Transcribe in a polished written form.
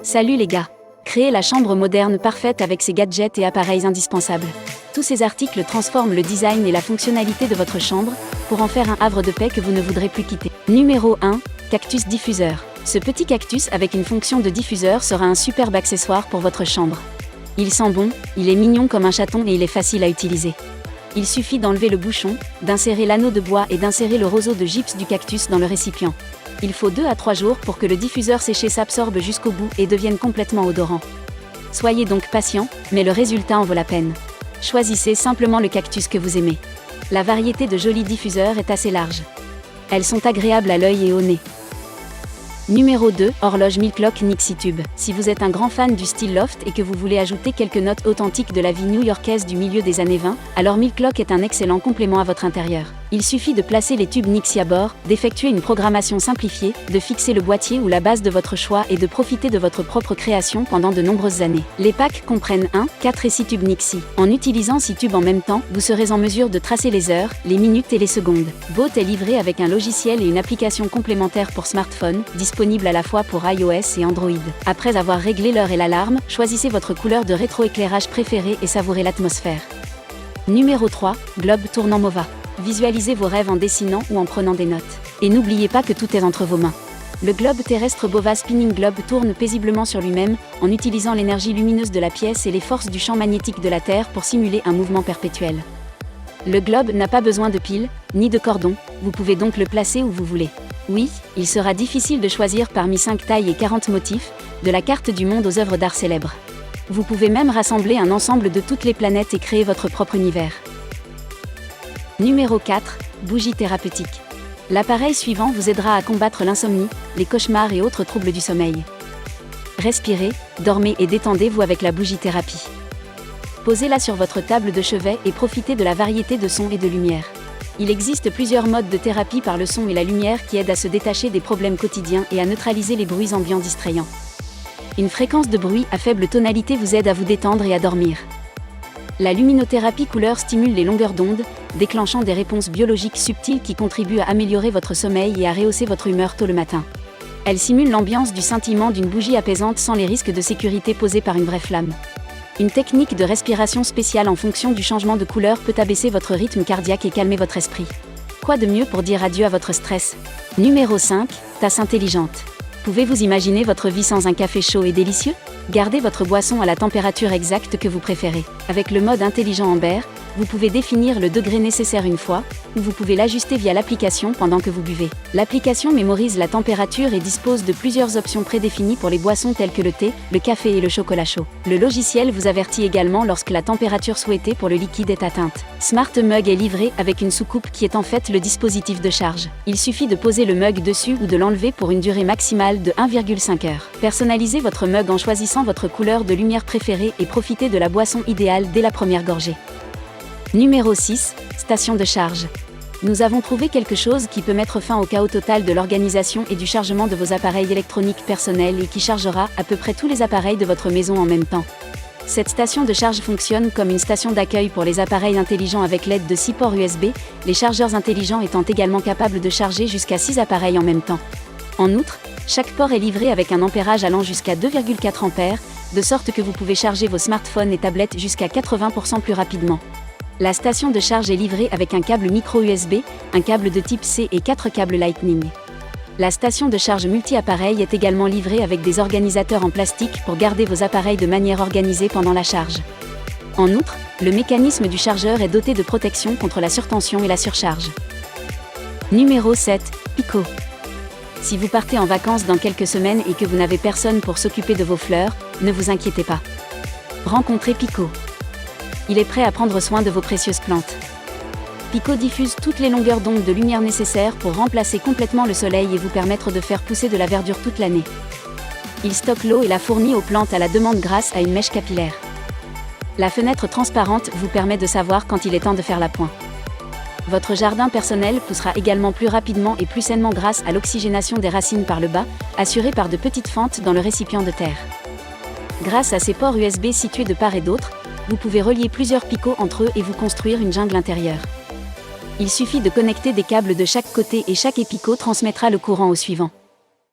Salut les gars! Créez la chambre moderne parfaite avec ses gadgets et appareils indispensables. Tous ces articles transforment le design et la fonctionnalité de votre chambre, pour en faire un havre de paix que vous ne voudrez plus quitter. Numéro 1. Cactus diffuseur. Ce petit cactus avec une fonction de diffuseur sera un superbe accessoire pour votre chambre. Il sent bon, il est mignon comme un chaton et il est facile à utiliser. Il suffit d'enlever le bouchon, d'insérer l'anneau de bois et d'insérer le roseau de gypse du cactus dans le récipient. Il faut 2 à 3 jours pour que le diffuseur séché s'absorbe jusqu'au bout et devienne complètement odorant. Soyez donc patient, mais le résultat en vaut la peine. Choisissez simplement le cactus que vous aimez. La variété de jolis diffuseurs est assez large. Elles sont agréables à l'œil et au nez. Numéro 2. Horloge Milclock Nixie-Tube. Si vous êtes un grand fan du style loft et que vous voulez ajouter quelques notes authentiques de la vie new-yorkaise du milieu des années 20, alors Milclock est un excellent complément à votre intérieur. Il suffit de placer les tubes Nixie à bord, d'effectuer une programmation simplifiée, de fixer le boîtier ou la base de votre choix et de profiter de votre propre création pendant de nombreuses années. Les packs comprennent 1, 4 et 6 tubes Nixie. En utilisant 6 tubes en même temps, vous serez en mesure de tracer les heures, les minutes et les secondes. Boat est livré avec un logiciel et une application complémentaire pour smartphone, disponible à la fois pour iOS et Android. Après avoir réglé l'heure et l'alarme, choisissez votre couleur de rétroéclairage préférée et savourez l'atmosphère. Numéro 3. Globe tournant MOVA. Visualisez vos rêves en dessinant ou en prenant des notes. Et n'oubliez pas que tout est entre vos mains. Le globe terrestre Bova Spinning Globe tourne paisiblement sur lui-même, en utilisant l'énergie lumineuse de la pièce et les forces du champ magnétique de la Terre pour simuler un mouvement perpétuel. Le globe n'a pas besoin de piles, ni de cordon, vous pouvez donc le placer où vous voulez. Oui, il sera difficile de choisir parmi 5 tailles et 40 motifs, de la carte du monde aux œuvres d'art célèbres. Vous pouvez même rassembler un ensemble de toutes les planètes et créer votre propre univers. Numéro 4. Bougie thérapeutique. L'appareil suivant vous aidera à combattre l'insomnie, les cauchemars et autres troubles du sommeil. Respirez, dormez et détendez-vous avec la bougie thérapie. Posez-la sur votre table de chevet et profitez de la variété de sons et de lumière. Il existe plusieurs modes de thérapie par le son et la lumière qui aident à se détacher des problèmes quotidiens et à neutraliser les bruits ambiants distrayants. Une fréquence de bruit à faible tonalité vous aide à vous détendre et à dormir. La luminothérapie couleur stimule les longueurs d'onde, déclenchant des réponses biologiques subtiles qui contribuent à améliorer votre sommeil et à rehausser votre humeur tôt le matin. Elle simule l'ambiance du scintillement d'une bougie apaisante sans les risques de sécurité posés par une vraie flamme. Une technique de respiration spéciale en fonction du changement de couleur peut abaisser votre rythme cardiaque et calmer votre esprit. Quoi de mieux pour dire adieu à votre stress? Numéro 5. Tasse intelligente. Pouvez-vous imaginer votre vie sans un café chaud et délicieux? Gardez votre boisson à la température exacte que vous préférez. Avec le mode intelligent Amber, vous pouvez définir le degré nécessaire une fois, ou vous pouvez l'ajuster via l'application pendant que vous buvez. L'application mémorise la température et dispose de plusieurs options prédéfinies pour les boissons telles que le thé, le café et le chocolat chaud. Le logiciel vous avertit également lorsque la température souhaitée pour le liquide est atteinte. Smart Mug est livré avec une soucoupe qui est en fait le dispositif de charge. Il suffit de poser le mug dessus ou de l'enlever pour une durée maximale de 1,5 heures. Personnalisez votre mug en choisissant votre couleur de lumière préférée et profitez de la boisson idéale dès la première gorgée. Numéro 6. Station de charge. Nous avons trouvé quelque chose qui peut mettre fin au chaos total de l'organisation et du chargement de vos appareils électroniques personnels et qui chargera à peu près tous les appareils de votre maison en même temps. Cette station de charge fonctionne comme une station d'accueil pour les appareils intelligents avec l'aide de 6 ports USB, les chargeurs intelligents étant également capables de charger jusqu'à 6 appareils en même temps. En outre, chaque port est livré avec un ampérage allant jusqu'à 2,4 ampères, de sorte que vous pouvez charger vos smartphones et tablettes jusqu'à 80% plus rapidement. La station de charge est livrée avec un câble micro USB, un câble de type C et 4 câbles Lightning. La station de charge multi-appareil est également livrée avec des organisateurs en plastique pour garder vos appareils de manière organisée pendant la charge. En outre, le mécanisme du chargeur est doté de protection contre la surtension et la surcharge. Numéro 7. Pico. Si vous partez en vacances dans quelques semaines et que vous n'avez personne pour s'occuper de vos fleurs, ne vous inquiétez pas. Rencontrez Pico. Il est prêt à prendre soin de vos précieuses plantes. Pico diffuse toutes les longueurs d'onde de lumière nécessaires pour remplacer complètement le soleil et vous permettre de faire pousser de la verdure toute l'année. Il stocke l'eau et la fournit aux plantes à la demande grâce à une mèche capillaire. La fenêtre transparente vous permet de savoir quand il est temps de faire l'appoint. Votre jardin personnel poussera également plus rapidement et plus sainement grâce à l'oxygénation des racines par le bas, assurée par de petites fentes dans le récipient de terre. Grâce à ces ports USB situés de part et d'autre, vous pouvez relier plusieurs picots entre eux et vous construire une jungle intérieure. Il suffit de connecter des câbles de chaque côté et chaque épicot transmettra le courant au suivant.